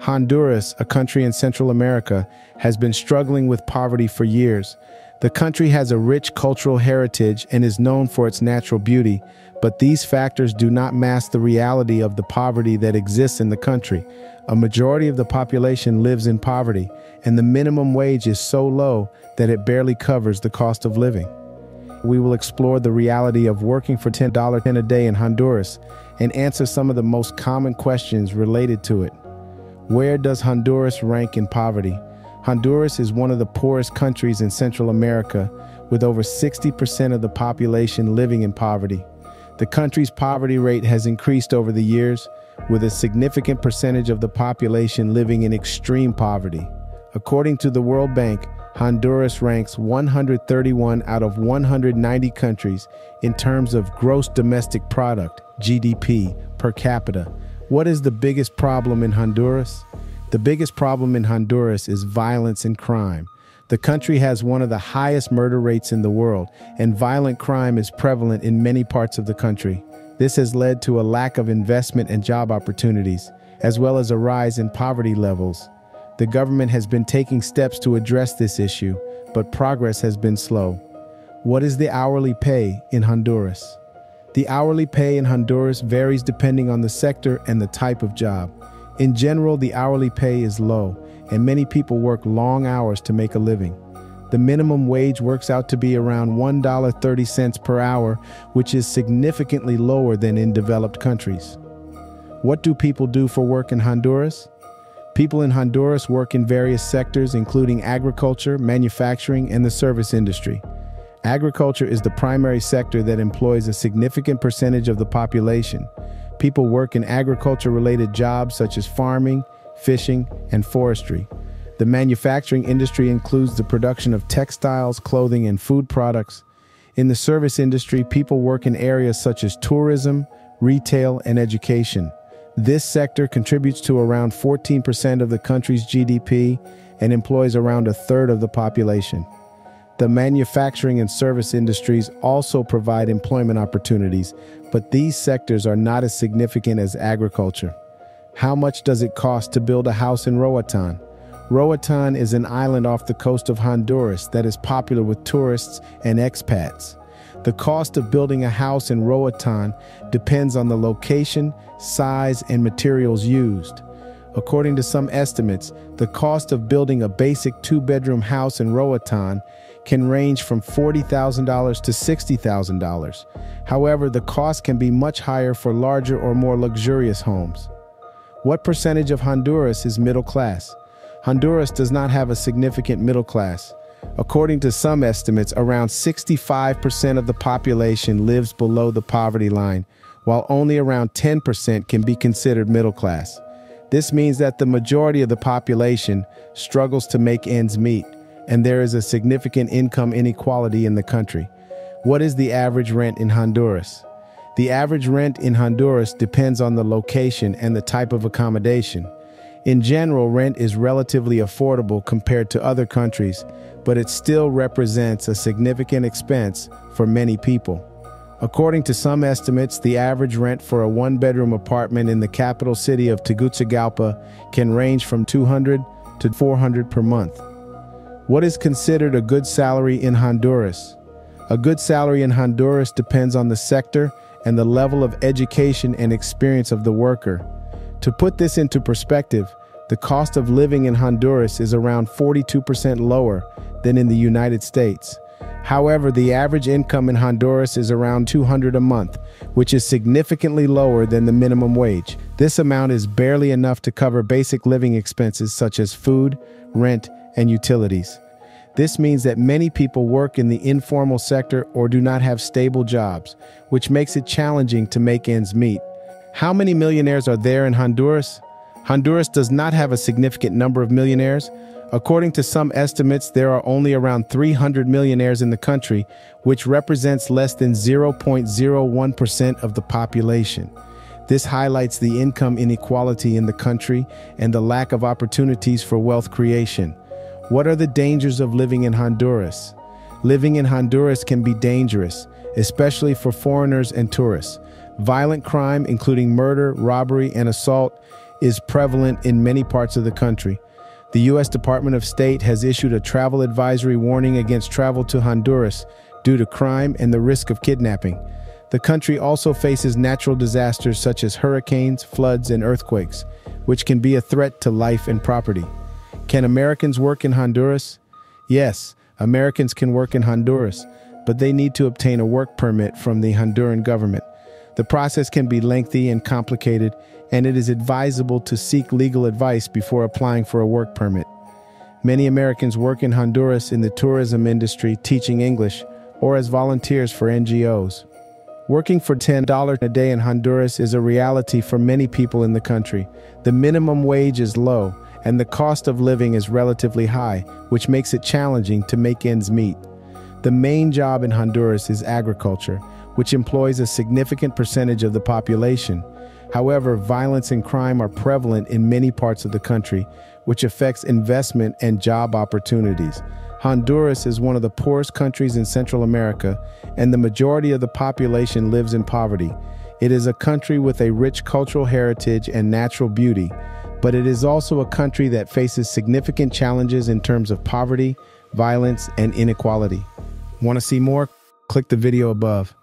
Honduras, a country in Central America, has been struggling with poverty for years. The country has a rich cultural heritage and is known for its natural beauty, but these factors do not mask the reality of the poverty that exists in the country. A majority of the population lives in poverty, and the minimum wage is so low that it barely covers the cost of living. We will explore the reality of working for $10 a day in Honduras and answer some of the most common questions related to it. Where does Honduras rank in poverty? Honduras is one of the poorest countries in Central America, with over 60% of the population living in poverty. The country's poverty rate has increased over the years, with a significant percentage of the population living in extreme poverty. According to the World Bank, Honduras ranks 131 out of 190 countries in terms of gross domestic product, GDP, per capita. What is the biggest problem in Honduras? The biggest problem in Honduras is violence and crime. The country has one of the highest murder rates in the world, and violent crime is prevalent in many parts of the country. This has led to a lack of investment and job opportunities, as well as a rise in poverty levels. The government has been taking steps to address this issue, but progress has been slow. What is the hourly pay in Honduras? The hourly pay in Honduras varies depending on the sector and the type of job. In general, the hourly pay is low, and many people work long hours to make a living. The minimum wage works out to be around $1.30 per hour, which is significantly lower than in developed countries. What do people do for work in Honduras? People in Honduras work in various sectors, including agriculture, manufacturing, and the service industry. Agriculture is the primary sector that employs a significant percentage of the population. People work in agriculture-related jobs such as farming, fishing, and forestry. The manufacturing industry includes the production of textiles, clothing, and food products. In the service industry, people work in areas such as tourism, retail, and education. This sector contributes to around 14% of the country's GDP and employs around a third of the population. The manufacturing and service industries also provide employment opportunities, but these sectors are not as significant as agriculture. How much does it cost to build a house in Roatan? Roatan is an island off the coast of Honduras that is popular with tourists and expats. The cost of building a house in Roatan depends on the location, size, and materials used. According to some estimates, the cost of building a basic two-bedroom house in Roatan can range from $40,000 to $60,000. However, the cost can be much higher for larger or more luxurious homes. What percentage of Honduras is middle class? Honduras does not have a significant middle class. According to some estimates, around 65% of the population lives below the poverty line, while only around 10% can be considered middle class. This means that the majority of the population struggles to make ends meet, and there is a significant income inequality in the country. What is the average rent in Honduras? The average rent in Honduras depends on the location and the type of accommodation. In general, rent is relatively affordable compared to other countries, but it still represents a significant expense for many people. According to some estimates, the average rent for a one-bedroom apartment in the capital city of Tegucigalpa can range from $200 to $400 per month. What is considered a good salary in Honduras? A good salary in Honduras depends on the sector and the level of education and experience of the worker. To put this into perspective, the cost of living in Honduras is around 42% lower than in the United States. However, the average income in Honduras is around $200 a month, which is significantly lower than the minimum wage. This amount is barely enough to cover basic living expenses such as food, rent, and utilities. This means that many people work in the informal sector or do not have stable jobs, which makes it challenging to make ends meet. How many millionaires are there in Honduras? Honduras does not have a significant number of millionaires. According to some estimates, there are only around 300 millionaires in the country, which represents less than 0.01% of the population. This highlights the income inequality in the country and the lack of opportunities for wealth creation. What are the dangers of living in Honduras? Living in Honduras can be dangerous, especially for foreigners and tourists. Violent crime, including murder, robbery, and assault, is prevalent in many parts of the country. The U.S. Department of State has issued a travel advisory warning against travel to Honduras due to crime and the risk of kidnapping. The country also faces natural disasters such as hurricanes, floods, and earthquakes, which can be a threat to life and property. Can Americans work in Honduras? Yes, Americans can work in Honduras, but they need to obtain a work permit from the Honduran government. The process can be lengthy and complicated, and it is advisable to seek legal advice before applying for a work permit. Many Americans work in Honduras in the tourism industry, teaching English, or as volunteers for NGOs. Working for $10 a day in Honduras is a reality for many people in the country. The minimum wage is low, and the cost of living is relatively high, which makes it challenging to make ends meet. The main job in Honduras is agriculture, which employs a significant percentage of the population. However, violence and crime are prevalent in many parts of the country, which affects investment and job opportunities. Honduras is one of the poorest countries in Central America, and the majority of the population lives in poverty. It is a country with a rich cultural heritage and natural beauty, but it is also a country that faces significant challenges in terms of poverty, violence, and inequality. Want to see more? Click the video above.